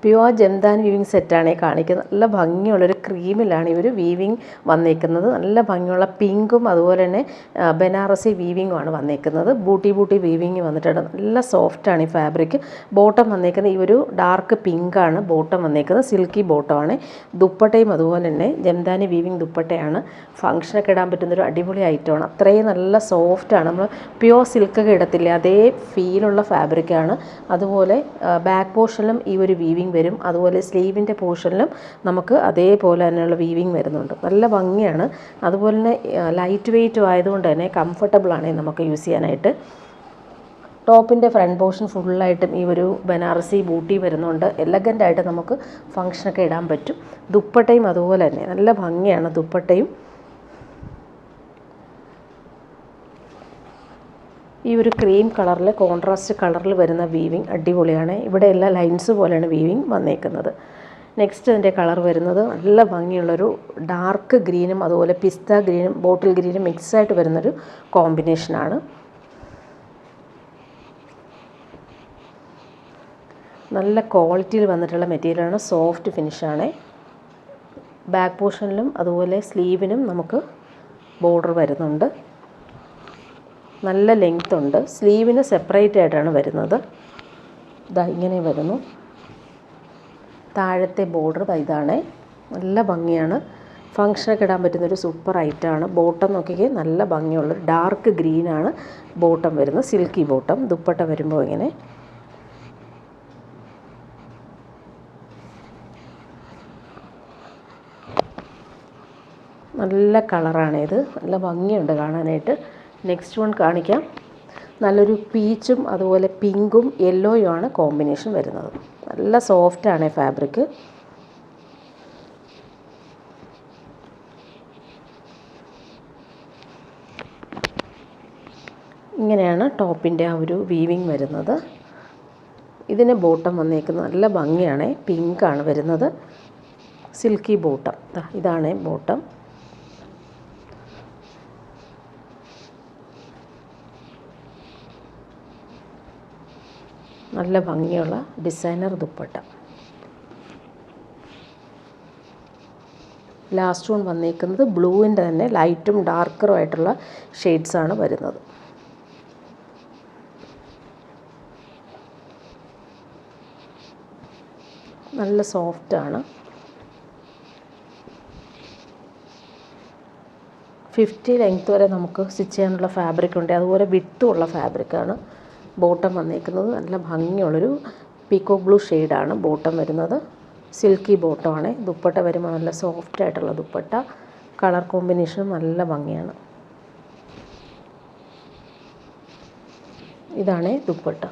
Pure jamdani weaving സെറ്റാണ് ഈ കാണിക്കുന്നത്. നല്ല ഭംഗിയുള്ളൊരു ക്രീമിലാണ് ഈ ഒരു വീവിങ് വന്നേക്കുന്നത്. നല്ല ഭംഗിയുള്ള പിങ്കും അതുപോലെ തന്നെ ബനാറസി വീവിങ്ങുമാണ് വന്നേക്കുന്നത്. ബൂട്ടി വീവിങ് വന്നിട്ടുണ്ട്. നല്ല സോഫ്റ്റാണ് ഈ ഫാബ്രിക്. ബോട്ടം വന്നേക്കുന്നത് ഈ ഒരു ഡാർക്ക് പിങ്കാണ് ബോട്ടം വന്നേക്കുന്നത്. സിൽക്കി ബോട്ടമാണ്. ദുപ്പട്ടയും അതുപോലെ തന്നെ ജംദാനി വീവിങ് ദുപ്പട്ടയാണ്. ഫംഗ്ഷനൊക്കെ ഇടാൻ പറ്റുന്നൊരു അടിപൊളി ഐറ്റമാണ്. അത്രയും നല്ല സോഫ്റ്റാണ്. നമ്മൾ പ്യുവർ സിൽക്കൊക്കെ ഇടത്തില്ലേ അതേ ഫീലുള്ള ഫാബ്രിക്കാണ്. അതുപോലെ ബാക്ക് പോർഷനിലും ഈ ഒരു വീവിങ് വരും. അതുപോലെ സ്ലീവിൻ്റെ പോർഷനിലും നമുക്ക് അതേപോലെ തന്നെയുള്ള വീവിങ് വരുന്നുണ്ട്. നല്ല ഭംഗിയാണ്. അതുപോലെ തന്നെ ലൈറ്റ് വെയ്റ്റും ആയതുകൊണ്ട് തന്നെ കംഫർട്ടബിളാണ് നമുക്ക് യൂസ് ചെയ്യാനായിട്ട്. ടോപ്പിൻ്റെ ഫ്രണ്ട് പോർഷൻ ഫുള്ളായിട്ടും ഈ ഒരു ബനാറസി ബൂട്ടി വരുന്നുണ്ട്. എലഗൻ്റായിട്ട് നമുക്ക് ഫംഗ്ഷനൊക്കെ ഇടാൻ പറ്റും. ദുപ്പട്ടയും അതുപോലെ തന്നെ നല്ല ഭംഗിയാണ് ദുപ്പട്ടയും. ഈ ഒരു ക്രീം കളറിൽ കോൺട്രാസ്റ്റ് കളറിൽ വരുന്ന വീവിങ് അടിപൊളിയാണ്. ഇവിടെ എല്ലാ ലൈൻസ് പോലെയാണ് വീവിങ് വന്നേക്കുന്നത്. നെക്സ്റ്റ് അതിൻ്റെ കളർ വരുന്നത് നല്ല ഭംഗിയുള്ളൊരു ഡാർക്ക് ഗ്രീനും അതുപോലെ പിസ്ത ഗ്രീനും ബോട്ടിൽ ഗ്രീനും മിക്സായിട്ട് വരുന്നൊരു കോമ്പിനേഷനാണ്. നല്ല ക്വാളിറ്റിയിൽ വന്നിട്ടുള്ള മെറ്റീരിയലാണ്. സോഫ്റ്റ് ഫിനിഷാണ്. ബാക്ക് പോർഷനിലും അതുപോലെ സ്ലീവിനും നമുക്ക് ബോർഡർ വരുന്നുണ്ട്. നല്ല ലെങ്ത് ഉണ്ട്. സ്ലീവിന് സെപ്പറേറ്റ് ആയിട്ടാണ് വരുന്നത്. ഇതാ ഇങ്ങനെ വരുന്നു. താഴത്തെ ബോർഡർ ഇതാണ്. നല്ല ഭംഗിയാണ്. ഫംഗ്ഷനൊക്കെ ഇടാൻ പറ്റുന്നൊരു സൂപ്പർ ഐറ്റമാണ്. ബോട്ടം നോക്കിക്കേ നല്ല ഭംഗിയുള്ളൊരു ഡാർക്ക് ഗ്രീനാണ് ബോട്ടം വരുന്നത്. Silky bottom. ദുപ്പട്ട വരുമ്പോൾ ഇങ്ങനെ നല്ല കളറാണിത്. നല്ല ഭംഗിയുണ്ട് കാണാനായിട്ട്. നെക്സ്റ്റ് വൺ കാണിക്കാം. നല്ലൊരു പീച്ചും അതുപോലെ പിങ്കും യെല്ലോയുമാണ് കോമ്പിനേഷൻ വരുന്നത്. നല്ല സോഫ്റ്റാണ് ഫാബ്രിക്. ഇങ്ങനെയാണ് ടോപ്പിൻ്റെ ആ ഒരു വീവിങ് വരുന്നത്. ഇതിന് ബോട്ടം വന്നേക്കുന്നത് നല്ല ഭംഗിയാണ്. പിങ്കാണ് വരുന്നത്. Silky bottom. ഇതാണ് ബോട്ടം. നല്ല ഭംഗിയുള്ള ഡിസൈനർ ദുപ്പട്ട. ലാസ്റ്റ് വൺ വന്നേക്കുന്നത് ബ്ലൂവിൻ്റെ തന്നെ ലൈറ്റും ഡാർക്കറും ആയിട്ടുള്ള ഷെയ്ഡ്സാണ് വരുന്നത്. നല്ല സോഫ്റ്റാണ്. 50 ലെങ്ത് വരെ നമുക്ക് സ്റ്റിച്ച് ചെയ്യാനുള്ള ഫാബ്രിക് ഉണ്ട്. അതുപോലെ വിട്ടുള്ള ഫാബ്രിക്കാണ്. ബോട്ടം വന്നേക്കുന്നത് നല്ല ഭംഗിയുള്ളൊരു പീക്കോക്ക് ബ്ലൂ ഷെയ്ഡാണ് ബോട്ടം വരുന്നത്. സിൽക്കി ബോട്ടമാണ്. ദുപ്പട്ട വരുമ്പോൾ നല്ല സോഫ്റ്റായിട്ടുള്ള ദുപ്പട്ട. കളർ കോമ്പിനേഷനും നല്ല ഭംഗിയാണ്. ഇതാണ് ദുപ്പട്ട.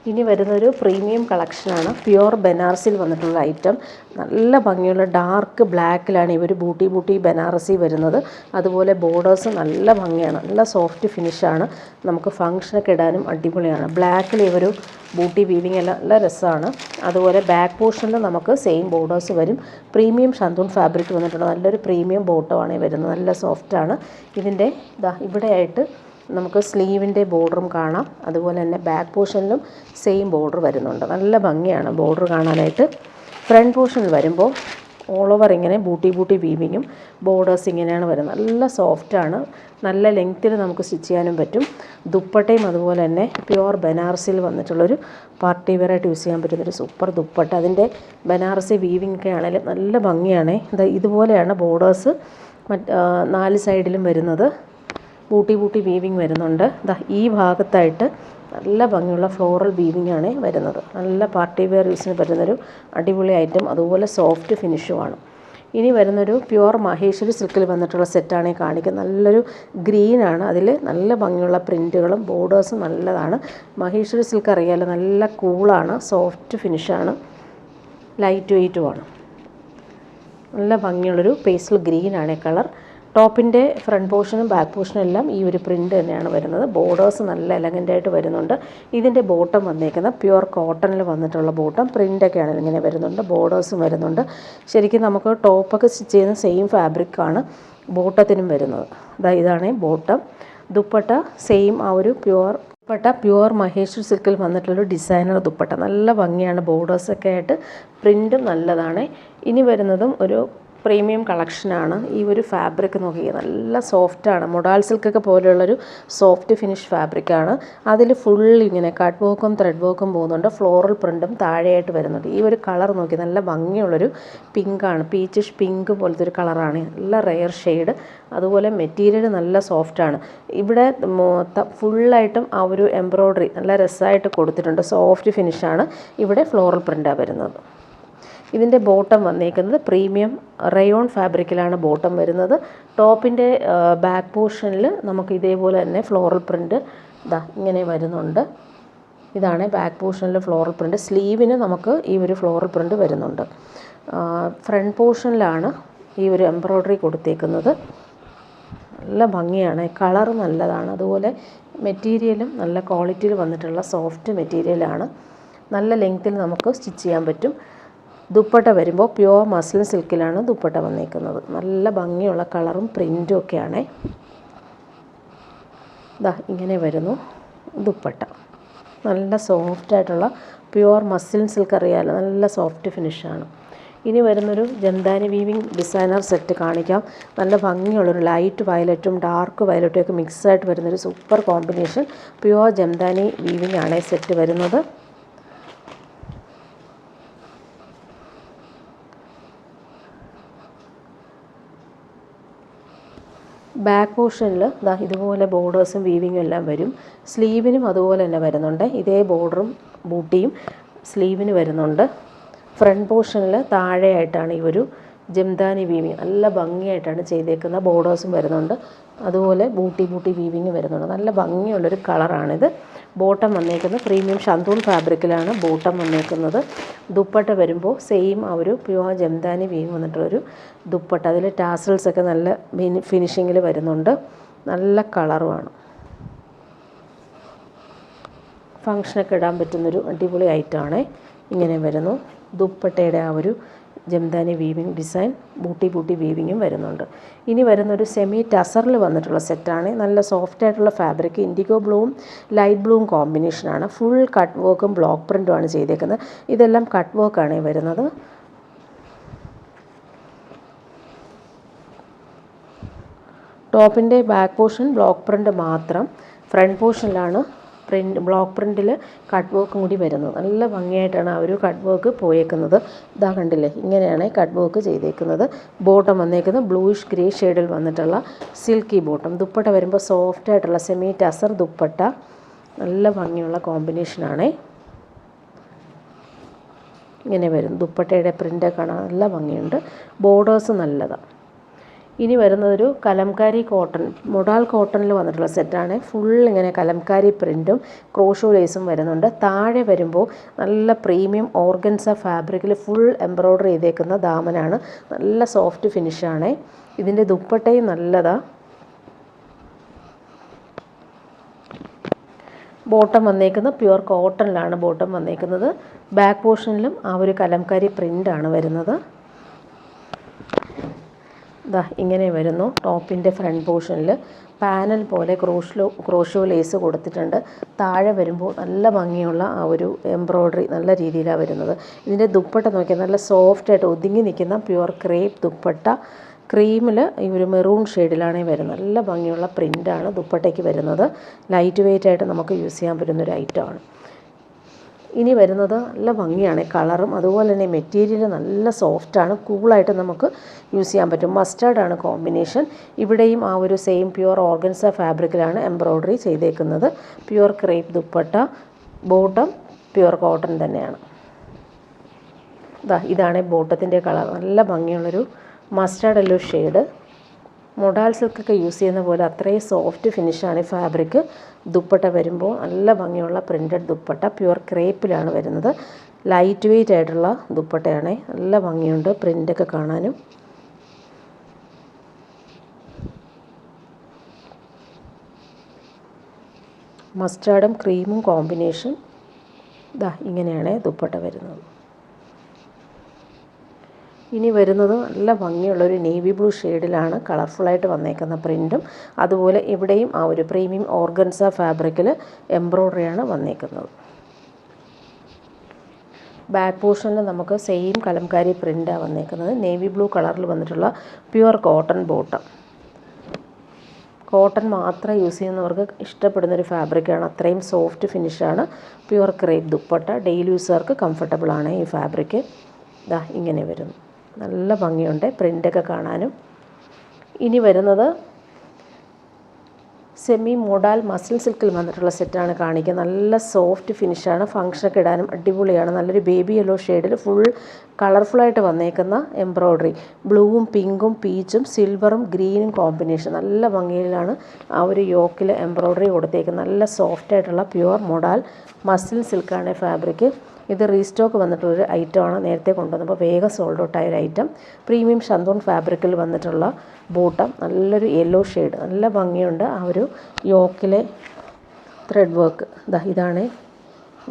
ഇനി വരുന്നൊരു പ്രീമിയം കളക്ഷനാണ്. പ്യുവർ ബനാറസിൽ വന്നിട്ടുള്ള ഐറ്റം. നല്ല ഭംഗിയുള്ള ഡാർക്ക് ബ്ലാക്കിലാണ് ഈ ഒരു ബൂട്ടി ബനാറസി വരുന്നത്. അതുപോലെ ബോർഡേഴ്സ് നല്ല ഭംഗിയാണ്. നല്ല സോഫ്റ്റ് ഫിനിഷാണ്. നമുക്ക് ഫംഗ്ഷനൊക്കെ ഇടാനും അടിപൊളിയാണ്. ബ്ലാക്കിൽ ഈ ഒരു ബൂട്ടി വീവിങ് എല്ലാം നല്ല രസമാണ്. അതുപോലെ ബാക്ക് പോർഷനിൽ നമുക്ക് സെയിം ബോർഡേഴ്സ് വരും. പ്രീമിയം ഷന്തൂൺ ഫാബ്രിക് വന്നിട്ടുണ്ട്. നല്ലൊരു പ്രീമിയം ബോട്ടമാണ് വരുന്നത്. നല്ല സോഫ്റ്റാണ്. ഇതിൻ്റെ ഇവിടെയായിട്ട് നമുക്ക് സ്ലീവിൻ്റെ ബോർഡറും കാണാം. അതുപോലെ തന്നെ ബാക്ക് പോർഷനിലും സെയിം ബോർഡർ വരുന്നുണ്ട്. നല്ല ഭംഗിയാണ് ബോർഡർ കാണാനായിട്ട്. ഫ്രണ്ട് പോർഷനിൽ വരുമ്പോൾ ഓൾ ഓവർ ഇങ്ങനെ ബൂട്ടി വീവിങ്ങും ബോർഡേഴ്സ് ഇങ്ങനെയാണ് വരുന്നത്. നല്ല സോഫ്റ്റാണ്. നല്ല ലെങ്ത്തിൽ നമുക്ക് സ്റ്റിച്ച് ചെയ്യാനും പറ്റും. ദുപ്പട്ടയും അതുപോലെ തന്നെ പ്യുവർ ബനാറസിൽ വന്നിട്ടുള്ളൊരു പാർട്ടി വെയറായിട്ട് യൂസ് ചെയ്യാൻ പറ്റുന്നൊരു സൂപ്പർ ദുപ്പട്ട. അതിൻ്റെ ബനാറസി വീവിങ് ഒക്കെ ആണെങ്കിലും നല്ല ഭംഗിയാണ്. ഇതുപോലെയാണ് ബോർഡേഴ്സ് 4 സൈഡിലും വരുന്നത്. ബൂട്ടി വീവിങ് വരുന്നുണ്ട്. ഈ ഭാഗത്തായിട്ട് നല്ല ഭംഗിയുള്ള ഫ്ലോറൽ വീവിങ് ആണ് വരുന്നത്. നല്ല പാർട്ടി വെയർ യൂസിന് പറ്റുന്നൊരു അടിപൊളി ഐറ്റം. അതുപോലെ സോഫ്റ്റ് ഫിനിഷുമാണ്. ഇനി വരുന്നൊരു പ്യുവർ മഹേശ്വരി സിൽക്കിൽ വന്നിട്ടുള്ള സെറ്റാണ് ഈ കാണിക്കുന്നത്. നല്ലൊരു ഗ്രീനാണ്. അതിൽ നല്ല ഭംഗിയുള്ള പ്രിൻറ്റുകളും ബോർഡേഴ്സും നല്ലതാണ്. മഹേശ്വരി സിൽക്ക് അറിയാമല്ലോ, നല്ല കൂളാണ്. സോഫ്റ്റ് ഫിനിഷാണ്. ലൈറ്റ് വെയ്റ്റുമാണ്. നല്ല ഭംഗിയുള്ളൊരു പേസ്റ്റൽ ഗ്രീനാണ് കളർ. ടോപ്പിൻ്റെ ഫ്രണ്ട് പോർഷനും ബാക്ക് പോർഷനും എല്ലാം ഈ ഒരു പ്രിൻ്റ് തന്നെയാണ് വരുന്നത്. ബോർഡേഴ്സ് നല്ല എലഗൻ്റായിട്ട് വരുന്നുണ്ട്. ഇതിൻ്റെ ബോട്ടം വന്നേക്കുന്നത് പ്യുവർ കോട്ടണിൽ വന്നിട്ടുള്ള ബോട്ടം. പ്രിൻ്റൊക്കെയാണ് ഇങ്ങനെ വരുന്നുണ്ട്. ബോർഡേഴ്സും വരുന്നുണ്ട്. ശരിക്കും നമുക്ക് ടോപ്പൊക്കെ സ്റ്റിച്ച് ചെയ്യുന്ന സെയിം ഫാബ്രിക്കാണ് ബോട്ടത്തിനും വരുന്നത്. ഇതാണ് ബോട്ടം. ദുപ്പട്ട സെയിം ആ ഒരു പ്യുവർ ദുപ്പട്ട പ്യുവർ മഹേശ്വർ സിൽക്കിൽ വന്നിട്ടുള്ളൊരു ഡിസൈനർ ദുപ്പട്ട. നല്ല ഭംഗിയാണ്, ബോർഡേഴ്സൊക്കെ ആയിട്ട് പ്രിൻറ്റും നല്ലതാണ്. ഇനി വരുന്നതും ഒരു പ്രീമിയം കളക്ഷനാണ്. ഈ ഒരു ഫാബ്രിക് നോക്കിയാൽ നല്ല സോഫ്റ്റാണ്, മൊഡാൾ സിൽക്കൊക്കെ പോലെയുള്ളൊരു സോഫ്റ്റ് ഫിനിഷ് ഫാബ്രിക്കാണ്. അതിൽ ഫുൾ ഇങ്ങനെ കട്ട് വർക്കും ത്രെഡ് വർക്കും പോകുന്നുണ്ട്, ഫ്ലോറൽ പ്രിൻറ്റും താഴെയായിട്ട് വരുന്നുണ്ട്. ഈ ഒരു കളർ നോക്കി നല്ല ഭംഗിയുള്ളൊരു പിങ്കാണ്, പീച്ചിഷ് പിങ്ക് പോലത്തെ ഒരു കളറാണ്, നല്ല റെയർ ഷെയ്ഡ്. അതുപോലെ മെറ്റീരിയൽ നല്ല സോഫ്റ്റാണ്. ഇവിടെ ഫുള്ളായിട്ടും ആ ഒരു എംബ്രോയ്ഡറി നല്ല രസമായിട്ട് കൊടുത്തിട്ടുണ്ട്, സോഫ്റ്റ് ഫിനിഷാണ്. ഇവിടെ ഫ്ലോറൽ പ്രിൻ്റാണ് വരുന്നത്. ഇതിൻ്റെ ബോട്ടം വന്നേക്കുന്നത് പ്രീമിയം റയോൺ ഫാബ്രിക്കിലാണ് ബോട്ടം വരുന്നത്. ടോപ്പിൻ്റെ ബാക്ക് പോർഷനിൽ നമുക്ക് ഇതേപോലെ തന്നെ ഫ്ലോറൽ പ്രിൻ്റ് ഇങ്ങനെ വരുന്നുണ്ട്. ഇതാണ് ബാക്ക് പോർഷനിൽ ഫ്ലോറൽ പ്രിൻ്റ്. സ്ലീവിന് നമുക്ക് ഈ ഒരു ഫ്ലോറൽ പ്രിൻ്റ് വരുന്നുണ്ട്. ഫ്രണ്ട് പോർഷനിലാണ് ഈ ഒരു എംബ്രോയ്ഡറി കൊടുത്തേക്കുന്നത്. നല്ല ഭംഗിയാണ്, കളർ നല്ലതാണ്. അതുപോലെ മെറ്റീരിയലും നല്ല ക്വാളിറ്റിയിൽ വന്നിട്ടുള്ള സോഫ്റ്റ് മെറ്റീരിയലാണ്. നല്ല ലെങ്ത്തിൽ നമുക്ക് സ്റ്റിച്ച് ചെയ്യാൻ പറ്റും. ദുപ്പട്ട വരുമ്പോൾ പ്യുവർ മസ്ലിൻ സിൽക്കിലാണ് ദുപ്പട്ട വന്നേക്കുന്നത്. നല്ല ഭംഗിയുള്ള കളറും പ്രിൻറ്റും ഒക്കെയാണ്. ഇങ്ങനെ വരുന്നു ദുപ്പട്ട. നല്ല സോഫ്റ്റായിട്ടുള്ള പ്യുവർ മസ്ലിൻ സിൽക്ക്, അറിയാമല്ലോ, നല്ല സോഫ്റ്റ് ഫിനിഷാണ്. ഇനി വരുന്നൊരു ജംദാനി വീവിങ് ഡിസൈനർ സെറ്റ് കാണിക്കാം. നല്ല ഭംഗിയുള്ളൊരു ലൈറ്റ് വയലറ്റും ഡാർക്ക് വയലറ്റും ഒക്കെ മിക്സായിട്ട് വരുന്നൊരു super combination. Pure jamdani weaving ആണ് ഈ സെറ്റ് വരുന്നത്. ബാക്ക് പോർഷനിൽ ഇതുപോലെ ബോർഡേഴ്സും വീവിങ്ങും എല്ലാം വരും. സ്ലീവിനും അതുപോലെ തന്നെ വരുന്നുണ്ട്, ഇതേ ബോർഡറും ബൂട്ടിയും സ്ലീവിന് വരുന്നുണ്ട്. ഫ്രണ്ട് പോർഷനിൽ താഴെയായിട്ടാണ് ഈ ഒരു ജംദാനി വീവിങ് നല്ല ഭംഗിയായിട്ടാണ് ചെയ്തേക്കുന്നത്. ബോർഡേഴ്സും വരുന്നുണ്ട്, അതുപോലെ ബൂട്ടി വീവിങ് വരുന്നുണ്ട്. നല്ല ഭംഗിയുള്ളൊരു കളറാണിത്. ബോട്ടം വന്നേക്കുന്നത് പ്രീമിയം ഷന്തൂൺ ഫാബ്രിക്കിലാണ് ബോട്ടം വന്നേക്കുന്നത്. ദുപ്പട്ട വരുമ്പോൾ സെയിം ആ ഒരു പ്യുവർ ജംദാനി വീവിങ് വന്നിട്ടുള്ളൊരു ദുപ്പട്ട. അതിൽ ടാസൽസൊക്കെ നല്ല ഫിനിഷിങ്ങിൽ വരുന്നുണ്ട്. നല്ല കളറുമാണ്, ഫങ്ഷനൊക്കെ ഇടാൻ പറ്റുന്നൊരു അടിപൊളി ഐറ്റമാണ്. ഇങ്ങനെ വരുന്നു ദുപ്പട്ടയുടെ ആ ഒരു ജംദാനി വീവിങ് ഡിസൈൻ. ബൂട്ടി വീവിങ്ങും വരുന്നുണ്ട്. ഇനി വരുന്നൊരു സെമി ടസറിൽ വന്നിട്ടുള്ള സെറ്റാണ്. നല്ല സോഫ്റ്റായിട്ടുള്ള ഫാബ്രിക്, ഇൻഡിഗോ ബ്ലൂവും ലൈറ്റ് ബ്ലൂവും കോമ്പിനേഷനാണ്. ഫുൾ കട്ട് വർക്കും ബ്ലോക്ക് പ്രിൻറ്റുമാണ് ചെയ്തേക്കുന്നത്. ഇതെല്ലാം കട്ട് വർക്കാണ് വരുന്നത്. ടോപ്പിൻ്റെ ബാക്ക് പോർഷൻ ബ്ലോക്ക് പ്രിൻ്റ് മാത്രം, ഫ്രണ്ട് പോർഷനിലാണ് ബ്ലോക്ക് പ്രിൻറ്റിൽ കട്ട് വർക്കും കൂടി വരുന്നത്. നല്ല ഭംഗിയായിട്ടാണ് ആ ഒരു കട്ട് വർക്ക് പോയേക്കുന്നത്. കണ്ടില്ലേ, ഇങ്ങനെയാണ് കട്ട് വർക്ക് ചെയ്തേക്കുന്നത്. ബോട്ടം വന്നേക്കുന്നത് ബ്ലൂയിഷ് ഗ്രേ ഷെയ്ഡിൽ വന്നിട്ടുള്ള സിൽക്കി ബോട്ടം. ദുപ്പട്ട വരുമ്പോൾ സോഫ്റ്റായിട്ടുള്ള സെമി ടസർ ദുപ്പട്ട. നല്ല ഭംഗിയുള്ള കോമ്പിനേഷനാണ്. ഇങ്ങനെ വരും ദുപ്പട്ടയുടെ പ്രിൻ്റ് കാണാൻ നല്ല ഭംഗിയുണ്ട്. ബോർഡേഴ്സ് നല്ലതാണ്. ഇനി വരുന്നതൊരു കലംകാരി കോട്ടൺ, മൊഡാൾ കോട്ടണിൽ വന്നിട്ടുള്ള സെറ്റാണ്. ഫുൾ ഇങ്ങനെ കലംകാരി പ്രിൻറ്റും ക്രോഷോ ലേസും വരുന്നുണ്ട്. താഴെ വരുമ്പോൾ നല്ല പ്രീമിയം ഓർഗൻസ ഫാബ്രിക്കിൽ ഫുൾ എംബ്രോയ്ഡറി ചെയ്തേക്കുന്ന ദാമനാണ്. നല്ല സോഫ്റ്റ് ഫിനിഷാണ്. ഇതിൻ്റെ ദുപ്പട്ടയും നല്ലതാണ്. ബോട്ടം വന്നേക്കുന്നത് പ്യുവർ കോട്ടണിലാണ് ബോട്ടം വന്നേക്കുന്നത്. ബാക്ക് പോർഷനിലും ആ ഒരു കലംകാരി പ്രിൻ്റാണ് വരുന്നത്. ഇങ്ങനെ വരുന്നു. ടോപ്പിൻ്റെ ഫ്രണ്ട് പോർഷനിൽ പാനൽ പോലെ ക്രോഷോ ലേസ് കൊടുത്തിട്ടുണ്ട്. താഴെ വരുമ്പോൾ നല്ല ഭംഗിയുള്ള ആ ഒരു എംബ്രോയ്ഡറി നല്ല രീതിയിലാണ് വരുന്നത്. ഇതിൻ്റെ ദുപ്പട്ട നോക്കിയാൽ നല്ല സോഫ്റ്റായിട്ട് ഒതുങ്ങി നിൽക്കുന്ന പ്യുവർ ക്രേപ്പ് ദുപ്പട്ട. ക്രീമിൽ ഈ ഒരു മെറൂൺ ഷെയ്ഡിലാണ് വരുന്നത്. നല്ല ഭംഗിയുള്ള പ്രിൻ്റാണ് ദുപ്പട്ടയ്ക്ക് വരുന്നത്. ലൈറ്റ് വെയ്റ്റ് ആയിട്ട് നമുക്ക് യൂസ് ചെയ്യാൻ പറ്റുന്നൊരു ഐറ്റമാണ്. ഇനി വരുന്നത് നല്ല ഭംഗിയാണ് കളറും, അതുപോലെ തന്നെ മെറ്റീരിയൽ നല്ല സോഫ്റ്റാണ്, കൂളായിട്ട് നമുക്ക് യൂസ് ചെയ്യാൻ പറ്റും. മസ്റ്റാർഡാണ് കോമ്പിനേഷൻ. ഇവിടെയും ആ ഒരു സെയിം പ്യുവർ ഓർഗൻസ ഫാബ്രിക്കിലാണ് എംബ്രോയ്ഡറി ചെയ്തേക്കുന്നത്. Pure crepe dupatta. Bottom pure cotton തന്നെയാണ്. ഇതാണ് ബോട്ടത്തിൻ്റെ കളർ. നല്ല ഭംഗിയുള്ളൊരു മസ്റ്റാർഡ് യെല്ലോ ഷെയ്ഡ്. മൊഡാൾ സിൽക്കൊക്കെ യൂസ് ചെയ്യുന്ന പോലെ അത്രയും സോഫ്റ്റ് ഫിനിഷാണ് ഈ ഫാബ്രിക്. ദുപ്പട്ട വരുമ്പോൾ നല്ല ഭംഗിയുള്ള പ്രിൻറ്റഡ് ദുപ്പട്ട. പ്യുവർ ക്രേപ്പിലാണ് വരുന്നത്. ലൈറ്റ് വെയ്റ്റ് ആയിട്ടുള്ള ദുപ്പട്ടയാണ്. നല്ല ഭംഗിയുണ്ട് പ്രിൻ്റൊക്കെ കാണാനും. മസ്റ്റാർഡും ക്രീമും കോമ്പിനേഷൻ. ഇങ്ങനെയാണ് ദുപ്പട്ട വരുന്നത്. ഇനി വരുന്നത് നല്ല ഭംഗിയുള്ളൊരു നേവി ബ്ലൂ ഷെയ്ഡിലാണ് കളർഫുള്ളായിട്ട് വന്നേക്കുന്ന പ്രിൻറ്റും, അതുപോലെ ഇവിടെയും ആ ഒരു പ്രീമിയം ഓർഗൻസ ഫാബ്രിക്കിൽ എംബ്രോയ്ഡറിയാണ് വന്നേക്കുന്നത്. ബാക്ക് പോർഷനിൽ നമുക്ക് സെയിം കലംകാരി പ്രിൻ്റാണ് വന്നേക്കുന്നത്. നേവി ബ്ലൂ കളറിൽ വന്നിട്ടുള്ള പ്യുവർ കോട്ടൺ ബോട്ടം. കോട്ടൺ മാത്രം യൂസ് ചെയ്യുന്നവർക്ക് ഇഷ്ടപ്പെടുന്നൊരു ഫാബ്രിക്കാണ്, അത്രയും സോഫ്റ്റ് ഫിനിഷാണ്. പ്യുവർ ക്രേപ്പ് ദുപ്പട്ട, ഡെയിലി യൂസർക്ക് കംഫർട്ടബിളാണ് ഈ ഫാബ്രിക്ക്. ഇതാ ഇങ്ങനെ വരുന്നു, നല്ല ഭംഗിയുണ്ട് പ്രിൻ്റൊക്കെ കാണാനും. ഇനി വരുന്നത് സെമി മോഡൽ മസിൽ സിൽക്കിൽ വന്നിട്ടുള്ള സെറ്റാണ് കാണിക്കുക. നല്ല സോഫ്റ്റ് ഫിനിഷാണ്, ഫങ്ഷനൊക്കെ ഇടാനും അടിപൊളിയാണ്. നല്ലൊരു ബേബി യെല്ലോ ഷെയ്ഡിൽ ഫുൾ കളർഫുള്ളായിട്ട് വന്നേക്കുന്ന എംബ്രോയ്ഡറി, ബ്ലൂവും പിങ്കും പീച്ചും സിൽവറും ഗ്രീനും കോമ്പിനേഷൻ. നല്ല ഭംഗിയിലാണ് ആ ഒരു യോക്കിൽ എംബ്രോയ്ഡറി കൊടുത്തേക്കുന്നത്. നല്ല സോഫ്റ്റായിട്ടുള്ള പ്യുവർ മോഡൽ മസിൽ സിൽക്കാണ് ഫാബ്രിക്ക്. ഇത് റീസ്റ്റോക്ക് വന്നിട്ടുള്ളൊരു ഐറ്റമാണ്, നേരത്തെ കൊണ്ടുവന്നപ്പോൾ വേഗം സോൾഡ് ഔട്ടായ ഒരു ഐറ്റം. പ്രീമിയം ഷന്തൂൺ ഫാബ്രിക്കിൽ വന്നിട്ടുള്ള ബോട്ടം, നല്ലൊരു യെല്ലോ ഷെയ്ഡ്, നല്ല ഭംഗിയുണ്ട്. ആ ഒരു യോക്കിലെ ത്രെഡ് വർക്ക് ഇതാണ്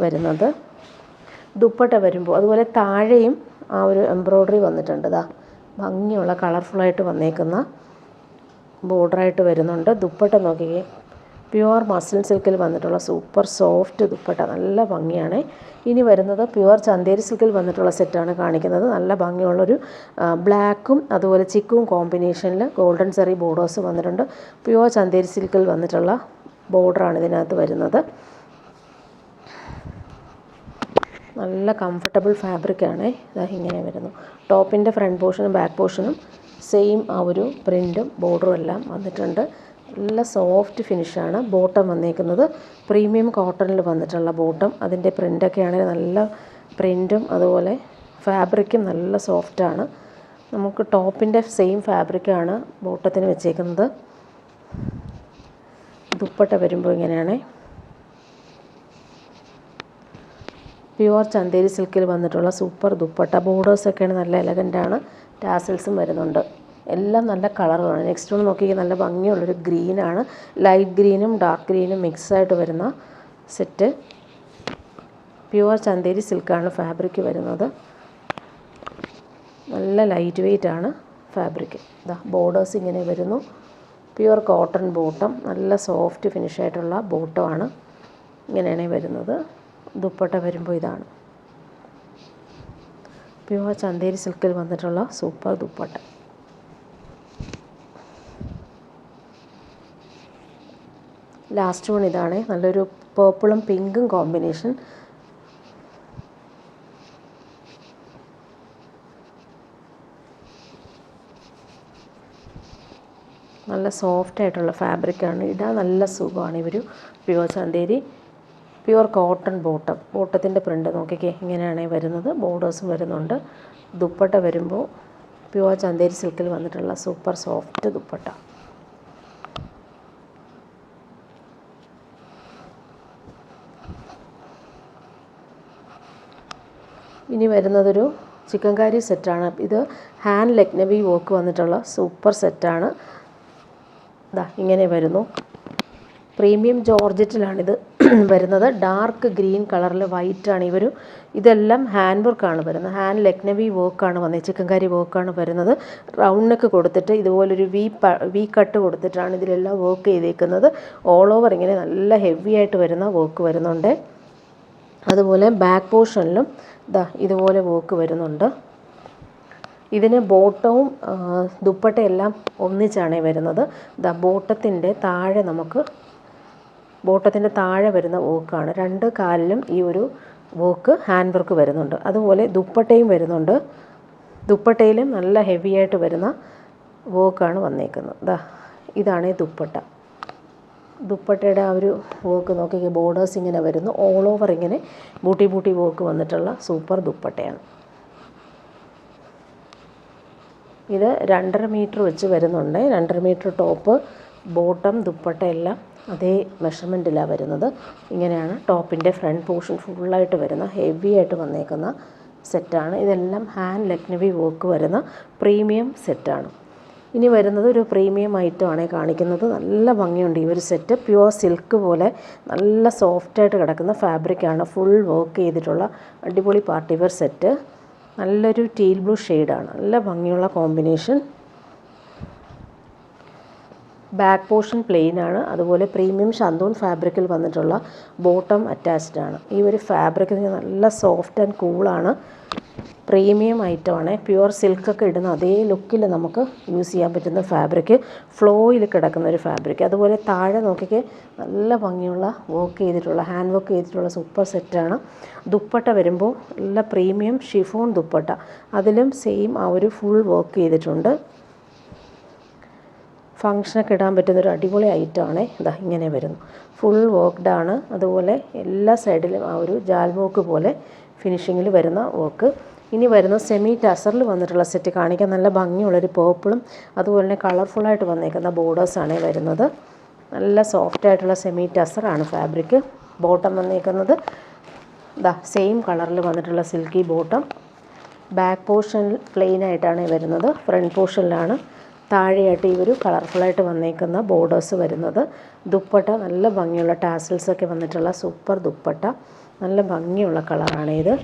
വരുന്നത്. ദുപ്പട്ട വരുമ്പോൾ അതുപോലെ താഴെയും ആ ഒരു എംബ്രോയ്ഡറി വന്നിട്ടുണ്ട്. ഭംഗിയുള്ള കളർഫുള്ളായിട്ട് വന്നേക്കുന്ന ബോർഡറായിട്ട് വരുന്നുണ്ട്. ദുപ്പട്ട നോക്കിക്കേ, പ്യുവർ മസിൽ സിൽക്കിൽ വന്നിട്ടുള്ള സൂപ്പർ സോഫ്റ്റ് ദുപ്പട്ട, നല്ല ഭംഗിയാണ്. ഇനി വരുന്നത് പ്യുവർ ചന്തേരി സിൽക്കിൽ വന്നിട്ടുള്ള സെറ്റാണ് കാണിക്കുന്നത്. നല്ല ഭംഗിയുള്ളൊരു ബ്ലാക്കും അതുപോലെ ചിക്കും കോമ്പിനേഷനിൽ ഗോൾഡൻ സെറി ബോർഡേഴ്സ് വന്നിട്ടുണ്ട്. പ്യുവർ ചന്തേരി സിൽക്കിൽ വന്നിട്ടുള്ള ബോർഡറാണ് ഇതിനകത്ത് വരുന്നത്. നല്ല കംഫർട്ടബിൾ ഫാബ്രിക്കാണ്. ഇങ്ങനെ വരുന്നു. ടോപ്പിൻ്റെ ഫ്രണ്ട് പോർഷനും ബാക്ക് പോർഷനും സെയിം ആ ഒരു പ്രിൻറ്റും ബോർഡറും എല്ലാം വന്നിട്ടുണ്ട്. നല്ല സോഫ്റ്റ് ഫിനിഷാണ്. ബോട്ടം വന്നേക്കുന്നത് പ്രീമിയം കോട്ടണിൽ വന്നിട്ടുള്ള ബോട്ടം. അതിൻ്റെ പ്രിൻ്റൊക്കെ ആണെങ്കിൽ നല്ല പ്രിൻറ്റും അതുപോലെ ഫാബ്രിക്കും നല്ല സോഫ്റ്റാണ്. നമുക്ക് ടോപ്പിൻ്റെ സെയിം ഫാബ്രിക്കാണ് ബോട്ടത്തിന് വെച്ചേക്കുന്നത്. ദുപ്പട്ട വരുമ്പോൾ ഇങ്ങനെയാണ്, പ്യുവർ ചന്തേരി സിൽക്കിൽ വന്നിട്ടുള്ള സൂപ്പർ ദുപ്പട്ട. ബോർഡേഴ്സൊക്കെയാണ് നല്ല എലഗൻ്റാണ്, ടാസൽസും വരുന്നുണ്ട്. എല്ലാം നല്ല കളറുകളാണ്. നെക്സ്റ്റ് ഒന്ന് നോക്കിയാൽ നല്ല ഭംഗിയുള്ളൊരു ഗ്രീനാണ്, ലൈറ്റ് ഗ്രീനും ഡാർക്ക് ഗ്രീനും മിക്സായിട്ട് വരുന്ന സെറ്റ്. പ്യുവർ ചന്തേരി സിൽക്കാണ് ഫാബ്രിക് വരുന്നത്. നല്ല ലൈറ്റ് വെയ്റ്റ് ആണ് ഫാബ്രിക്. ബോർഡേഴ്സ് ഇങ്ങനെ വരുന്നു. പ്യുവർ കോട്ടൺ ബോട്ടം, നല്ല സോഫ്റ്റ് ഫിനിഷായിട്ടുള്ള ബോട്ടമാണ് ഇങ്ങനെയാണ് വരുന്നത്. ദുപ്പട്ട വരുമ്പോൾ ഇതാണ് പ്യുവർ ചന്തേരി സിൽക്കിൽ വന്നിട്ടുള്ള സൂപ്പർ ദുപ്പട്ട. ലാസ്റ്റ് വൺ ഇതാണ്, നല്ലൊരു പേർപ്പിളും പിങ്കും കോമ്പിനേഷൻ. നല്ല സോഫ്റ്റായിട്ടുള്ള ഫാബ്രിക്കാണ്, ഇടാൻ നല്ല സുഖമാണ്. ഇവർ pure Chanderi pure cotton bottom. ബോട്ടത്തിൻ്റെ പ്രിൻ്റ് നോക്കിക്കേ, ഇങ്ങനെയാണ് വരുന്നത്. ബോർഡേഴ്സും വരുന്നുണ്ട്. ദുപ്പട്ട വരുമ്പോൾ പ്യുവർ ചന്തേരി സിൽക്കിൽ വന്നിട്ടുള്ള സൂപ്പർ സോഫ്റ്റ് ദുപ്പട്ട. ഇനി വരുന്നതൊരു ചിക്കൻകാരി സെറ്റാണ്. ഇത് ഹാൻഡ് ലക്നവി വർക്ക് വന്നിട്ടുള്ള സൂപ്പർ സെറ്റാണ്. ഇങ്ങനെ വരുന്നു. പ്രീമിയം ജോർജറ്റിലാണിത് വരുന്നത്. ഡാർക്ക് ഗ്രീൻ കളറിൽ വൈറ്റാണ് ഇവർ. ഇതെല്ലാം ഹാൻഡ് വർക്കാണ് വരുന്നത്. ഹാൻഡ് ലക്നവി വർക്കാണ് വന്നത്, ചിക്കൻകാരി വർക്കാണ് വരുന്നത്. റൗണ്ട് നെക്ക് കൊടുത്തിട്ട് ഇതുപോലൊരു വി കട്ട് കൊടുത്തിട്ടാണ് ഇതിലെല്ലാം വർക്ക് ചെയ്തേക്കുന്നത്. ഓൾ ഓവർ ഇങ്ങനെ നല്ല ഹെവി ആയിട്ട് വരുന്ന വർക്ക് വരുന്നുണ്ട്. അതുപോലെ ബാക്ക് പോർഷനിലും ഇതുപോലെ വർക്ക് വരുന്നുണ്ട്. ഇതിന് ബോട്ടവും ദുപ്പട്ടയെല്ലാം ഒന്നിച്ചാണ് വരുന്നത്. ബോട്ടത്തിൻ്റെ താഴെ വരുന്ന വർക്കാണ്. രണ്ട് കാലിലും ഈ ഒരു വർക്ക് ഹാൻഡ് വർക്ക് വരുന്നുണ്ട്. അതുപോലെ ദുപ്പട്ടയും വരുന്നുണ്ട്. ദുപ്പട്ടയിലും നല്ല ഹെവി ആയിട്ട് വരുന്ന വർക്കാണ് വന്നേക്കുന്നത്. ഇതാണ് ദുപ്പട്ട. ദുപ്പട്ടയുടെ ആ ഒരു വർക്ക് നോക്കിയാൽ ബോർഡേഴ്സ് ഇങ്ങനെ വരുന്നു. ഓൾ ഓവർ ഇങ്ങനെ ബൂട്ടി വർക്ക് വന്നിട്ടുള്ള സൂപ്പർ ദുപ്പട്ടയാണ്. ഇത് 2.5 മീറ്റർ വെച്ച് വരുന്നുണ്ട്. 2.5 മീറ്റർ ടോപ്പ്, ബോട്ടം, ദുപ്പട്ട എല്ലാം അതേ മെഷർമെൻറ്റിലാണ് വരുന്നത്. ഇങ്ങനെയാണ് ടോപ്പിൻ്റെ ഫ്രണ്ട് പോർഷൻ ഫുള്ളായിട്ട് വരുന്ന ഹെവി ആയിട്ട് വന്നേക്കുന്ന സെറ്റാണ്. ഇതെല്ലാം ഹാൻഡ് ലക്നവി വർക്ക് വരുന്ന പ്രീമിയം സെറ്റാണ്. ഇനി വരുന്നത് ഒരു പ്രീമിയം ഐറ്റമാണ് കാണിക്കുന്നത്. നല്ല ഭംഗിയുണ്ട് ഈ ഒരു സെറ്റ്. പ്യുവർ സിൽക്ക് പോലെ നല്ല സോഫ്റ്റായിട്ട് കിടക്കുന്ന ഫാബ്രിക്കാണ്. ഫുൾ വർക്ക് ചെയ്തിട്ടുള്ള അടിപൊളി പാർട്ടി വെയർ സെറ്റ്. നല്ലൊരു ടീൽ ബ്ലൂ ഷെയ്ഡാണ്, നല്ല ഭംഗിയുള്ള കോമ്പിനേഷൻ. ബാക്ക് പോർഷൻ പ്ലെയിൻ ആണ്. അതുപോലെ പ്രീമിയം ഷന്തൂൺ ഫാബ്രിക്കിൽ വന്നിട്ടുള്ള ബോട്ടം അറ്റാച്ച്ഡ് ആണ്. ഈ ഒരു ഫാബ്രിക് നല്ല സോഫ്റ്റ് ആൻഡ് കൂളാണ്. പ്രീമിയം ഐറ്റമാണ്. പ്യുവർ സിൽക്കൊക്കെ ഇടുന്ന അതേ ലുക്കിൽ നമുക്ക് യൂസ് ചെയ്യാൻ പറ്റുന്ന ഫാബ്രിക്, ഫ്ലോയിൽ കിടക്കുന്ന ഒരു ഫാബ്രിക്. അതുപോലെ താഴെ നോക്കിക്കേ, നല്ല ഭംഗിയുള്ള വർക്ക് ചെയ്തിട്ടുള്ള, ഹാൻഡ് വർക്ക് ചെയ്തിട്ടുള്ള സൂപ്പർ സെറ്റാണ്. ദുപ്പട്ട വരുമ്പോൾ നല്ല പ്രീമിയം ഷിഫോൺ ദുപ്പട്ട, അതിലും സെയിം ആ ഒരു ഫുൾ വർക്ക് ചെയ്തിട്ടുണ്ട്. ഫങ്ഷനൊക്കെ ഇടാൻ പറ്റുന്നൊരു അടിപൊളി ഐറ്റമാണ്. ഇതാ ഇങ്ങനെ വരുന്നു, ഫുൾ വർക്ക്ഡ് ആണ്. അതുപോലെ എല്ലാ സൈഡിലും ആ ഒരു ജാൽ വർക്ക് പോലെ ഫിനിഷിങ്ങിൽ വരുന്ന വർക്ക്. ഇനി വരുന്ന സെമി ടസറിൽ വന്നിട്ടുള്ള സെറ്റ് കാണിക്കാൻ. നല്ല ഭംഗിയുള്ളൊരു പേർപ്പിളും അതുപോലെ തന്നെ കളർഫുള്ളായിട്ട് വന്നേക്കുന്ന ബോർഡേഴ്സാണ് വരുന്നത്. നല്ല സോഫ്റ്റായിട്ടുള്ള സെമി ടസറാണ് ഫാബ്രിക്. ബോട്ടം വന്നേക്കുന്നത് ഇതാ സെയിം കളറിൽ വന്നിട്ടുള്ള silky bottom. Back portion plain ആയിട്ടാണ് വരുന്നത്. ഫ്രണ്ട് പോർഷനിലാണ് താഴെയായിട്ട് ഈ ഒരു കളർഫുള്ളായിട്ട് വന്നേക്കുന്ന ബോർഡേഴ്സ് വരുന്നത്. ദുപ്പട്ട നല്ല ഭംഗിയുള്ള ടാസൽസൊക്കെ വന്നിട്ടുള്ള സൂപ്പർ ദുപ്പട്ട, നല്ല ഭംഗിയുള്ള കളറാണ് ഇത്.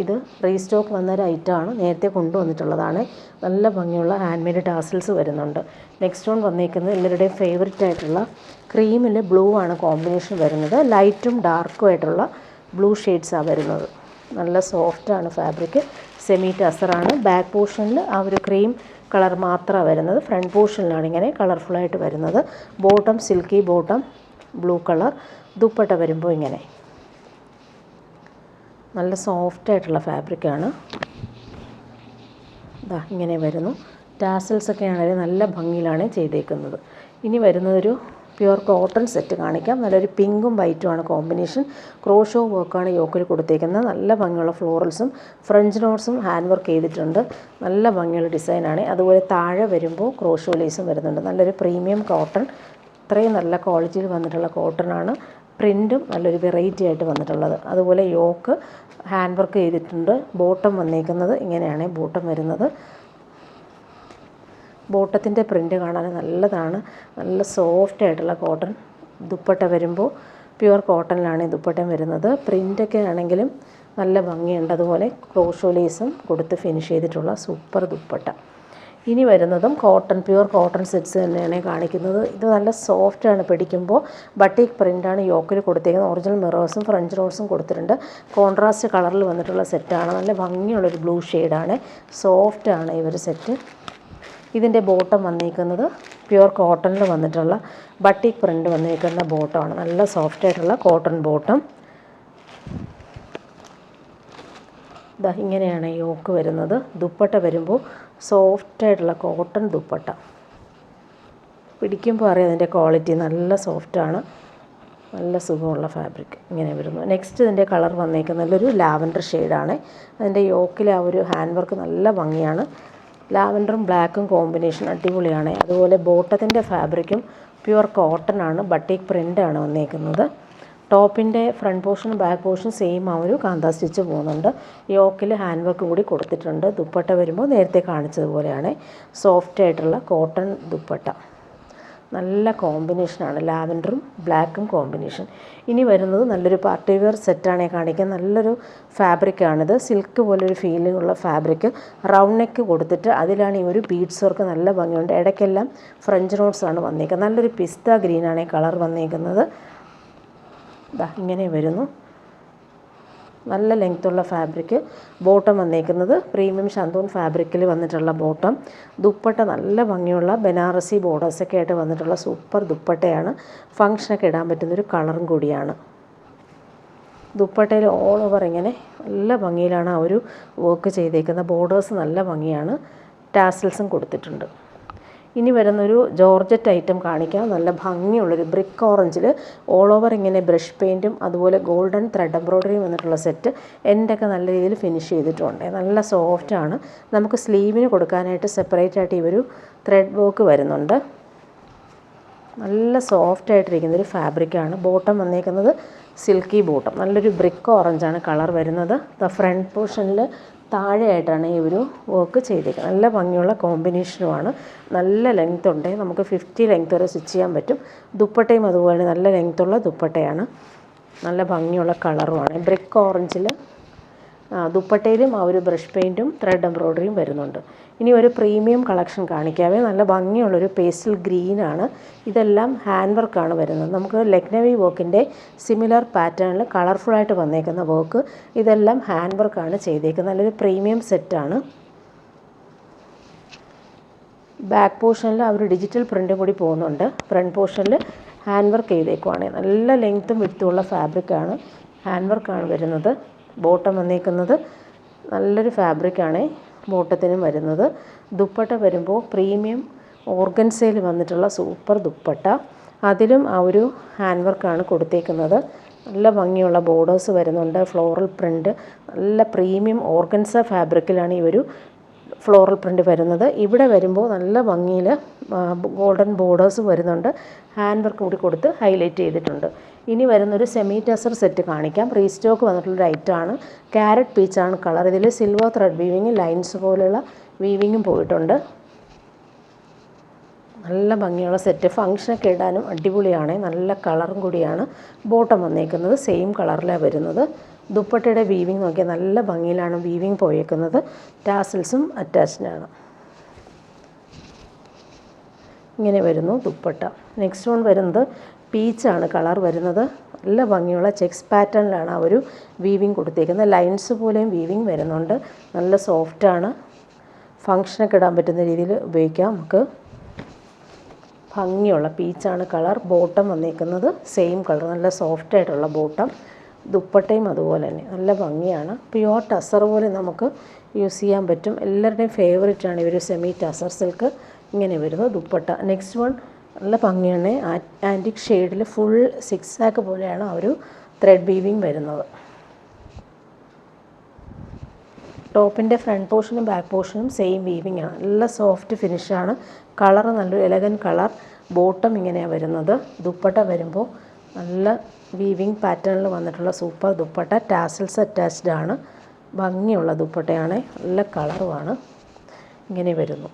ഇത് റീസ്റ്റോക്ക് വന്നൊരു ഐറ്റമാണ്, നേരത്തെ കൊണ്ടുവന്നിട്ടുള്ളതാണ്. നല്ല ഭംഗിയുള്ള ഹാൻഡ് മെയ്ഡ് ടാസൽസ് വരുന്നുണ്ട്. നെക്സ്റ്റ് വൺ വന്നേക്കുന്നത് എല്ലാവരുടെയും ഫേവററ്റ് ആയിട്ടുള്ള ക്രീമിൽ ബ്ലൂ ആണ് കോമ്പിനേഷൻ വരുന്നത്. ലൈറ്റും ഡാർക്കും ആയിട്ടുള്ള ബ്ലൂ ഷെയ്ഡ്സാണ് വരുന്നത്. നല്ല സോഫ്റ്റാണ് ഫാബ്രിക്. സെമി ടസറാണ്. ബാക്ക് പോർഷനിൽ ആ ഒരു ക്രീം കളർ മാത്രമാണ് വരുന്നത്. ഫ്രണ്ട് പോർഷനിലാണ് ഇങ്ങനെ കളർഫുള്ളായിട്ട് വരുന്നത്. Bottom silky bottom, blue colour. Dupatta വരുമ്പോൾ ഇങ്ങനെ നല്ല സോഫ്റ്റായിട്ടുള്ള ഫാബ്രിക്കാണ്. ഇതാ ഇങ്ങനെ വരുന്നു. ടാസൽസൊക്കെ ആണെങ്കിൽ നല്ല ഭംഗിയിലാണ് ചെയ്തേക്കുന്നത്. ഇനി വരുന്നതൊരു പ്യുവർ കോട്ടൺ സെറ്റ് കാണിക്കാം. നല്ലൊരു പിങ്കും വൈറ്റുമാണ് കോമ്പിനേഷൻ. ക്രോഷോ വർക്കാണ് യോക്കിൽ കൊടുത്തേക്കുന്നത്. നല്ല ഭംഗിയുള്ള ഫ്ലോറൽസും ഫ്രഞ്ച് നോട്ട്സും ഹാൻഡ് വർക്ക് ചെയ്തിട്ടുണ്ട്. നല്ല ഭംഗിയുള്ള ഡിസൈനാണ്. അതുപോലെ താഴെ വരുമ്പോൾ ക്രോഷോ ലേസും വരുന്നുണ്ട്. നല്ലൊരു പ്രീമിയം കോട്ടൺ, ഇത്രയും നല്ല ക്വാളിറ്റിയിൽ വന്നിട്ടുള്ള കോട്ടണാണ്. പ്രിൻറ്റും നല്ലൊരു വെറൈറ്റി ആയിട്ട് വന്നിട്ടുള്ളത്. അതുപോലെ യോക്ക് ഹാൻഡ് വർക്ക് ചെയ്തിട്ടുണ്ട്. ബോട്ടം വന്നേക്കുന്നത് ഇങ്ങനെയാണ് ബോട്ടം വരുന്നത്. ബോട്ടത്തിൻ്റെ പ്രിൻറ്റ് കാണാൻ നല്ലതാണ്. നല്ല സോഫ്റ്റ് ആയിട്ടുള്ള കോട്ടൺ. ദുപ്പട്ട വരുമ്പോൾ പ്യുവർ കോട്ടണിലാണ് ദുപ്പട്ടയും വരുന്നത്. പ്രിൻ്റൊക്കെ ആണെങ്കിലും നല്ല ഭംഗിയുണ്ട്. അതുപോലെ ക്രോഷോ ലേസും കൊടുത്ത് ഫിനിഷ് ചെയ്തിട്ടുള്ള സൂപ്പർ ദുപ്പട്ട. ഇനി വരുന്നതും കോട്ടൺ, പ്യുവർ കോട്ടൺ സെറ്റ്സ് തന്നെയാണ് കാണിക്കുന്നത്. ഇത് നല്ല സോഫ്റ്റാണ്. പിടിക്കുമ്പോൾ ബട്ടീക്ക് പ്രിൻ്റാണ് യോക്കിൽ കൊടുത്തേക്കുന്നത്. ഒറിജിനൽ മിറേഴ്സും ഫ്രഞ്ച് റോഡ്സും കൊടുത്തിട്ടുണ്ട്. കോൺട്രാസ്റ്റ് കളറിൽ വന്നിട്ടുള്ള സെറ്റാണ്. നല്ല ഭംഗിയുള്ളൊരു ബ്ലൂ ഷെയ്ഡാണ്. സോഫ്റ്റാണ് ഈ ഒരു സെറ്റ്. ഇതിൻ്റെ ബോട്ടം വന്നിരിക്കുന്നത് പ്യുവർ കോട്ടണിൽ വന്നിട്ടുള്ള ബട്ടീക്ക് പ്രിൻ്റ് വന്നിരിക്കുന്ന ബോട്ടമാണ്. നല്ല സോഫ്റ്റായിട്ടുള്ള കോട്ടൺ ബോട്ടം. ഇതാ ഇങ്ങനെയാണ് യോക്ക് വരുന്നത്. ദുപ്പട്ട വരുമ്പോൾ സോഫ്റ്റായിട്ടുള്ള കോട്ടൺ ദുപ്പട്ട. പിടിക്കുമ്പോൾ അറിയാം അതിൻ്റെ ക്വാളിറ്റി, നല്ല സോഫ്റ്റാണ്, നല്ല സുഖമുള്ള ഫാബ്രിക്. ഇങ്ങനെ വരുന്നു. നെക്സ്റ്റ് ഇതിൻ്റെ കളർ വന്നേക്കുന്നത് നല്ലൊരു ലാവൻഡർ ഷെയ്ഡാണ്. അതിൻ്റെ യോക്കിൽ ആ ഒരു ഹാൻഡ് വർക്ക് നല്ല ഭംഗിയാണ്. ലാവൻഡറും ബ്ലാക്കും കോമ്പിനേഷൻ അടിപൊളിയാണ്. അതുപോലെ ബോട്ടത്തിൻ്റെ ഫാബ്രിക്കും പ്യുവർ കോട്ടൺ ആണ്. ബട്ടീക്ക് പ്രിൻ്റാണ് വന്നേക്കുന്നത്. ടോപ്പിൻ്റെ ഫ്രണ്ട് പോർഷനും ബാക്ക് പോർഷനും സെയിം ആ ഒരു കാന്താ സ്റ്റിച്ച് പോകുന്നുണ്ട്. യോക്കിൽ ഹാൻഡ് വർക്ക് കൂടി കൊടുത്തിട്ടുണ്ട്. ദുപ്പട്ട വരുമ്പോൾ നേരത്തെ കാണിച്ചതുപോലെയാണ്. സോഫ്റ്റ് ആയിട്ടുള്ള കോട്ടൺ ദുപ്പട്ട. നല്ല കോമ്പിനേഷനാണ്, ലാവൻഡറും ബ്ലാക്കും കോമ്പിനേഷൻ. ഇനി വരുന്നത് നല്ലൊരു പാർട്ടി വെയർ സെറ്റാണ് കാണിക്കാൻ. നല്ലൊരു ഫാബ്രിക്കാണിത്. സിൽക്ക് പോലൊരു ഫീലിംഗ് ഉള്ള ഫാബ്രിക്. റൗണ്ട് നെക്ക് കൊടുത്തിട്ട് അതിലാണ് ഈ ഒരു ബീഡ്സ് വർക്ക് നല്ല ഭംഗിയുണ്ട്. ഇടയ്ക്കെല്ലാം ഫ്രഞ്ച് നോട്ട്സാണ് വന്നേക്കുന്നത്. നല്ലൊരു പിസ്ത ഗ്രീനാണ് കളർ വന്നേക്കുന്നത്. ഇതാ ഇങ്ങനെ വരുന്നു. നല്ല ലെങ്ത്തുള്ള ഫാബ്രിക്. ബോട്ടം വന്നേക്കുന്നത് പ്രീമിയം ഷന്തൂൺ ഫാബ്രിക്കിൽ വന്നിട്ടുള്ള ബോട്ടം. ദുപ്പട്ട നല്ല ഭംഗിയുള്ള ബനാറസി ബോർഡേഴ്സൊക്കെ ആയിട്ട് വന്നിട്ടുള്ള സൂപ്പർ ദുപ്പട്ടയാണ്. ഫങ്ഷനൊക്കെ ഇടാൻ പറ്റുന്നൊരു കളറും കൂടിയാണ്. ദുപ്പട്ടയിൽ ഓൾ ഓവർ ഇങ്ങനെ നല്ല ഭംഗിയിലാണ് ആ ഒരു വർക്ക് ചെയ്തേക്കുന്ന. ബോർഡേഴ്സ് നല്ല ഭംഗിയാണ്. ടാസൽസും കൊടുത്തിട്ടുണ്ട്. ഇനി വരുന്നൊരു ജോർജറ്റ് ഐറ്റം കാണിക്കാം. നല്ല ഭംഗിയുള്ളൊരു ബ്രിക്ക് ഓറഞ്ചിൽ ഓൾ ഓവർ ഇങ്ങനെ ബ്രഷ് പെയിൻറ്റും അതുപോലെ ഗോൾഡൻ ത്രെഡ് എംബ്രോയ്ഡറിയും വന്നിട്ടുള്ള സെറ്റ്. എൻ്റെയൊക്കെ നല്ല രീതിയിൽ ഫിനിഷ് ചെയ്തിട്ടുണ്ട്. നല്ല സോഫ്റ്റാണ്. നമുക്ക് സ്ലീവിന് കൊടുക്കാനായിട്ട് സെപ്പറേറ്റ് ആയിട്ട് ഈ ഒരു ത്രെഡ് വർക്ക് വരുന്നുണ്ട്. നല്ല സോഫ്റ്റായിട്ടിരിക്കുന്നൊരു ഫാബ്രിക്കാണ്. ബോട്ടം വന്നേക്കുന്നത് സിൽക്കി ബോട്ടം. നല്ലൊരു ബ്രിക്ക് ഓറഞ്ചാണ് കളർ വരുന്നത്. ഫ്രണ്ട് പോർഷനിൽ താഴെയായിട്ടാണ് ഈ ഒരു വർക്ക് ചെയ്തേക്കുന്നത്. നല്ല ഭംഗിയുള്ള കോമ്പിനേഷനുമാണ്. നല്ല ലെങ്ത് ഉണ്ട്. നമുക്ക് 50 ലെങ്ത് വരെ സ്റ്റിച്ച് ചെയ്യാൻ പറ്റും. ദുപ്പട്ടയും അതുപോലെ നല്ല ലെങ്ത്തുള്ള ദുപ്പട്ടയാണ്. നല്ല ഭംഗിയുള്ള കളറുമാണ്. ബ്രിക്ക് ഓറഞ്ചിൽ ദുപ്പട്ടയിലും ആ ഒരു ബ്രഷ് പെയിൻറ്റും ത്രെഡ് എംബ്രോയ്ഡറിയും വരുന്നുണ്ട്. ഇനി ഒരു പ്രീമിയം കളക്ഷൻ കാണിക്കാവേ. നല്ല ഭംഗിയുള്ളൊരു പേസ്റ്റൽ ഗ്രീനാണ്. ഇതെല്ലാം ഹാൻഡ് വർക്കാണ് വരുന്നത്. നമുക്ക് ലക്നവി വർക്കിൻ്റെ സിമിലർ പാറ്റേണിൽ കളർഫുള്ളായിട്ട് വന്നേക്കുന്ന വർക്ക്. ഇതെല്ലാം ഹാൻഡ് വർക്കാണ് ചെയ്തേക്കുന്നത്. നല്ലൊരു പ്രീമിയം സെറ്റാണ്. ബാക്ക് പോർഷനിൽ ആ ഒരു ഡിജിറ്റൽ പ്രിൻ്റ് കൂടി പോകുന്നുണ്ട്. ഫ്രണ്ട് പോർഷനിൽ ഹാൻഡ് വർക്ക് ചെയ്തേക്കുവാണ്. നല്ല ലെങ്ത്തും വിഡ്ത്തുമുള്ള ഫാബ്രിക്കാണ്. ഹാൻഡ് വർക്കാണ് വരുന്നത്. ബോട്ടം വന്നേക്കുന്നത് നല്ലൊരു ഫാബ്രിക്കാണ് ബോട്ടത്തിനും വരുന്നത്. ദുപ്പട്ട വരുമ്പോൾ പ്രീമിയം ഓർഗൻസയിൽ വന്നിട്ടുള്ള സൂപ്പർ ദുപ്പട്ട. അതിലും ആ ഒരു ഹാൻഡ് വർക്കാണ് കൊടുത്തേക്കുന്നത്. നല്ല ഭംഗിയുള്ള ബോർഡേഴ്സ് വരുന്നുണ്ട്. ഫ്ലോറൽ പ്രിൻ്റ് നല്ല പ്രീമിയം ഓർഗൻസ ഫാബ്രിക്കിലാണ് ഈ ഒരു ഫ്ലോറൽ പ്രിൻ്റ് വരുന്നത്. ഇവിടെ വരുമ്പോൾ നല്ല ഭംഗിയിൽ ഗോൾഡൻ ബോർഡേഴ്സ് വരുന്നുണ്ട്. ഹാൻഡ് വർക്ക് കൂടി കൊടുത്ത് ഹൈലൈറ്റ് ചെയ്തിട്ടുണ്ട്. ഇനി വരുന്നൊരു സെമി ടസർ സെറ്റ് കാണിക്കാം. റീസ്റ്റോക്ക് വന്നിട്ടുള്ളൊരു ഐറ്റമാണ്. ക്യാരറ്റ് പീച്ചാണ് കളർ. ഇതിൽ സിൽവർ ത്രെഡ് വീവിങ്, ലൈൻസ് പോലുള്ള വീവിങ്ങും പോയിട്ടുണ്ട്. നല്ല ഭംഗിയുള്ള സെറ്റ്. ഫങ്ഷനൊക്കെ ഇടാനും അടിപൊളിയാണ്. നല്ല കളറും കൂടിയാണ്. ബോട്ടം വന്നേക്കുന്നത് സെയിം കളറിലാണ് വരുന്നത്. ദുപ്പട്ടയുടെ വീവിങ് നോക്കിയാൽ നല്ല ഭംഗിയിലാണ് വീവിങ് പോയേക്കുന്നത്. ടാസൽസും അറ്റാച്ച്ഡാണ്. ഇങ്ങനെ വരുന്നു ദുപ്പട്ട. നെക്സ്റ്റ് വൺ വരുന്നത് പീച്ചാണ് കളർ വരുന്നത്. നല്ല ഭംഗിയുള്ള ചെക്സ് പാറ്റേണിലാണ് ആ ഒരു വീവിങ് കൊടുത്തേക്കുന്നത്. ലൈൻസ് പോലെയും വീവിങ് വരുന്നുണ്ട്. നല്ല സോഫ്റ്റാണ്. ഫങ്ഷനൊക്കെ ഇടാൻ പറ്റുന്ന രീതിയിൽ ഉപയോഗിക്കാം നമുക്ക്. ഭംഗിയുള്ള പീച്ചാണ് കളർ. ബോട്ടം വന്നേക്കുന്നത് സെയിം കളർ. നല്ല സോഫ്റ്റായിട്ടുള്ള ബോട്ടം. ദുപ്പട്ടയും അതുപോലെ തന്നെ നല്ല ഭംഗിയാണ്. പ്യുവർ ടസർ പോലെ നമുക്ക് യൂസ് ചെയ്യാൻ പറ്റും. എല്ലാവരുടെയും ഫേവറേറ്റാണ് ഈ ഒരു സെമി ടസർ സിൽക്ക്. ഇങ്ങനെ വരുന്നു ദുപ്പട്ട. നെക്സ്റ്റ് വൺ നല്ല ഭംഗിയാണ്. ആൻറ്റിക് ഷെയ്ഡിൽ ഫുൾ സിക്സ് ആക്ക് പോലെയാണ് ആ ഒരു ത്രെഡ് വീവിങ് വരുന്നത്. ടോപ്പിൻ്റെ ഫ്രണ്ട് പോർഷനും ബാക്ക് പോർഷനും സെയിം വീവിങ് ആണ്. നല്ല സോഫ്റ്റ് ഫിനിഷാണ്. കളർ നല്ലൊരു എലഗൻ കളർ. ബോട്ടം ഇങ്ങനെയാണ് വരുന്നത്. ദുപ്പട്ട വരുമ്പോൾ നല്ല വീവിങ് പാറ്റേണിൽ വന്നിട്ടുള്ള സൂപ്പർ ദുപ്പട്ട. ടാസൽസ് അറ്റാച്ച്ഡ് ആണ്. ഭംഗിയുള്ള ദുപ്പട്ടയാണ്. നല്ല കളറുമാണ്. ഇങ്ങനെ വരുന്നു.